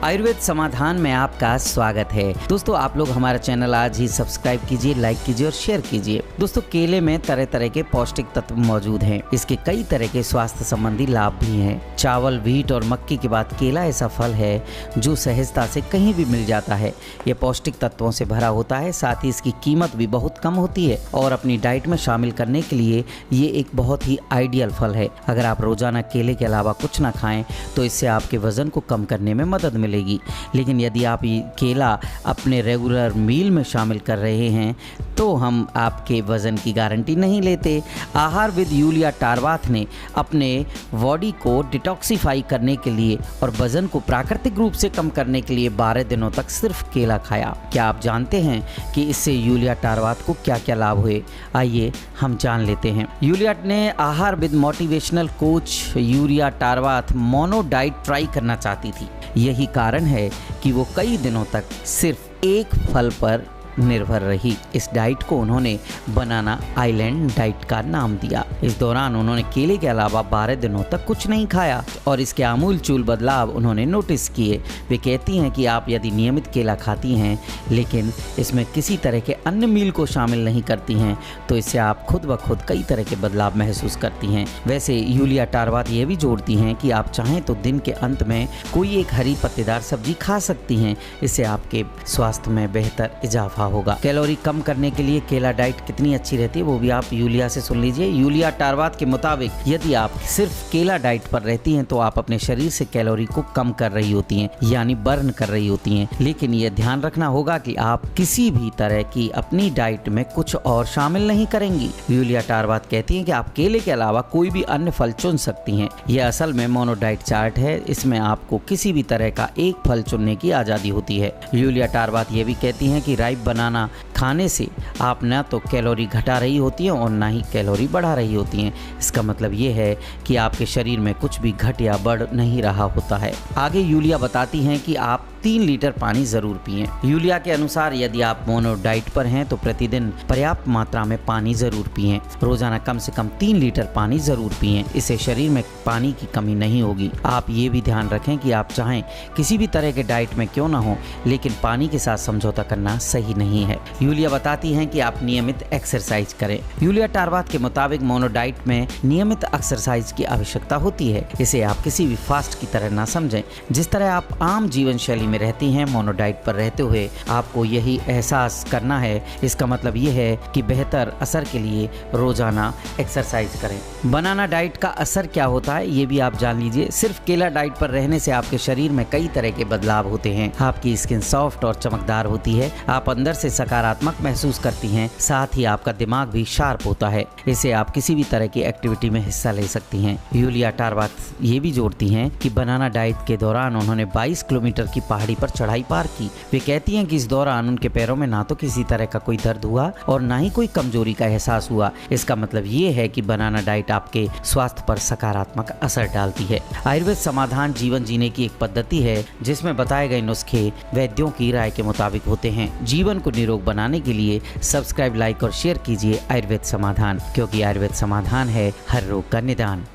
आयुर्वेद समाधान में आपका स्वागत है। दोस्तों, आप लोग हमारा चैनल आज ही सब्सक्राइब कीजिए, लाइक कीजिए और शेयर कीजिए। दोस्तों, केले में तरह तरह के पौष्टिक तत्व मौजूद हैं। इसके कई तरह के स्वास्थ्य संबंधी लाभ भी हैं। चावल, व्हीट और मक्की के बाद केला ऐसा फल है जो सहजता से कहीं भी मिल जाता है। ये पौष्टिक तत्वों से भरा होता है, साथ ही इसकी कीमत भी बहुत कम होती है और अपनी डाइट में शामिल करने के लिए ये एक बहुत ही आइडियल फल है। अगर आप रोजाना केले के अलावा कुछ ना खाएं तो इससे आपके वजन को कम करने में मदद मिलेगी। लेकिन यदि आप ये केला अपने रेगुलर मील में शामिल कर रहे हैं तो हम आपके वजन की गारंटी नहीं लेते। आहार विद यूलिया टारवाथ ने अपने बॉडी को डिटॉक्सिफाई करने के लिए और वजन को प्राकृतिक रूप से कम करने के लिए 12 दिनों तक सिर्फ केला खाया। क्या आप जानते हैं कि इससे यूलिया टारवाथ को क्या क्या लाभ हुए? आइए हम जान लेते हैं। यूलिया ने आहार with motivational coach Yulia Tarvath mono diet try करना चाहती थी। यही कारण है कि वो कई दिनों तक सिर्फ एक फल पर निर्भर रही। इस डाइट को उन्होंने बनाना आइलैंड डाइट का नाम दिया। इस दौरान उन्होंने केले के अलावा 12 दिनों तक कुछ नहीं खाया और इसके आमूलचूल बदलाव उन्होंने नोटिस किए। वे कहती हैं कि आप यदि नियमित केला खाती हैं लेकिन इसमें किसी तरह के अन्य मील को शामिल नहीं करती हैं तो इससे आप खुद ब खुद कई तरह के बदलाव महसूस करती हैं। वैसे यूलिया टारवाथ ये भी जोड़ती हैं कि आप चाहें तो दिन के अंत में कोई एक हरी पत्तेदार सब्जी खा सकती हैं। इससे आपके स्वास्थ्य में बेहतर इजाफा होगा। कैलोरी कम करने के लिए केला डाइट कितनी अच्छी रहती है वो भी आप यूलिया से सुन लीजिए। यूलिया टारवाथ के मुताबिक यदि आप सिर्फ केला डाइट पर रहती हैं तो आप अपने शरीर से कैलोरी को कम कर रही होती हैं, यानी बर्न कर रही होती हैं। लेकिन यह ध्यान रखना होगा कि आप किसी भी तरह की अपनी डाइट में कुछ और शामिल नहीं करेंगी। यूलिया टारवाथ कहती हैं कि आप केले के अलावा कोई भी अन्य फल चुन सकती हैं। यह असल में मोनो डाइट चार्ट है। इसमें आपको किसी भी तरह का एक फल चुनने की आजादी होती है। यूलिया टारवाथ ये भी कहती हैं कि राइप बनाना खाने से आप न तो कैलोरी घटा रही होती हैं और ना ही कैलोरी बढ़ा रही होती हैं। इसका मतलब ये है कि आपके शरीर में कुछ भी घट या बढ़ नहीं रहा होता है। आगे यूलिया बताती हैं कि आप 3 लीटर पानी जरूर पिएं। यूलिया के अनुसार यदि आप मोनो डाइट पर हैं तो प्रतिदिन पर्याप्त मात्रा में पानी जरूर पिएं। रोजाना कम से कम 3 लीटर पानी जरूर पिएं। इससे शरीर में पानी की कमी नहीं होगी। आप ये भी ध्यान रखें कि आप चाहें किसी भी तरह के डाइट में क्यों ना हो लेकिन पानी के साथ समझौता करना सही नहीं है। यूलिया बताती हैं कि आप नियमित एक्सरसाइज करें। यूलिया टारवाथ के मुताबिक मोनो डाइट में नियमित एक्सरसाइज की आवश्यकता होती है। इसे आप किसी भी फास्ट की तरह ना समझें। जिस तरह आप आम जीवन शैली में रहती हैं, मोनो डाइट पर रहते हुए आपको यही एहसास करना है। इसका मतलब ये है कि बेहतर असर के लिए रोजाना एक्सरसाइज करें। बनाना डाइट का असर क्या होता है ये भी आप जान लीजिए। सिर्फ केला डाइट पर रहने से आपके शरीर में कई तरह के बदलाव होते हैं। आपकी स्किन सॉफ्ट और चमकदार होती है। आप अंदर से सकारात्मक महसूस करती हैं। साथ ही आपका दिमाग भी शार्प होता है। इससे आप किसी भी तरह की एक्टिविटी में हिस्सा ले सकती हैं। यूलिया टारवाथ ये भी जोड़ती हैं कि बनाना डाइट के दौरान उन्होंने 22 किलोमीटर की पहाड़ी पर चढ़ाई पार की। वे कहती हैं कि इस दौरान उनके पैरों में ना तो किसी तरह का कोई दर्द हुआ और ना ही कोई कमजोरी का एहसास हुआ। इसका मतलब ये है कि बनाना डाइट आपके स्वास्थ्य पर सकारात्मक असर डालती है। आयुर्वेद समाधान जीवन जीने की एक पद्धति है जिसमें बताए गए नुस्खे वैद्यों की राय के मुताबिक होते हैं। जीवन को निरोग बनाने के लिए सब्सक्राइब, लाइक और शेयर कीजिए आयुर्वेद समाधान, क्योंकि आयुर्वेद समाधान है हर रोग का निदान।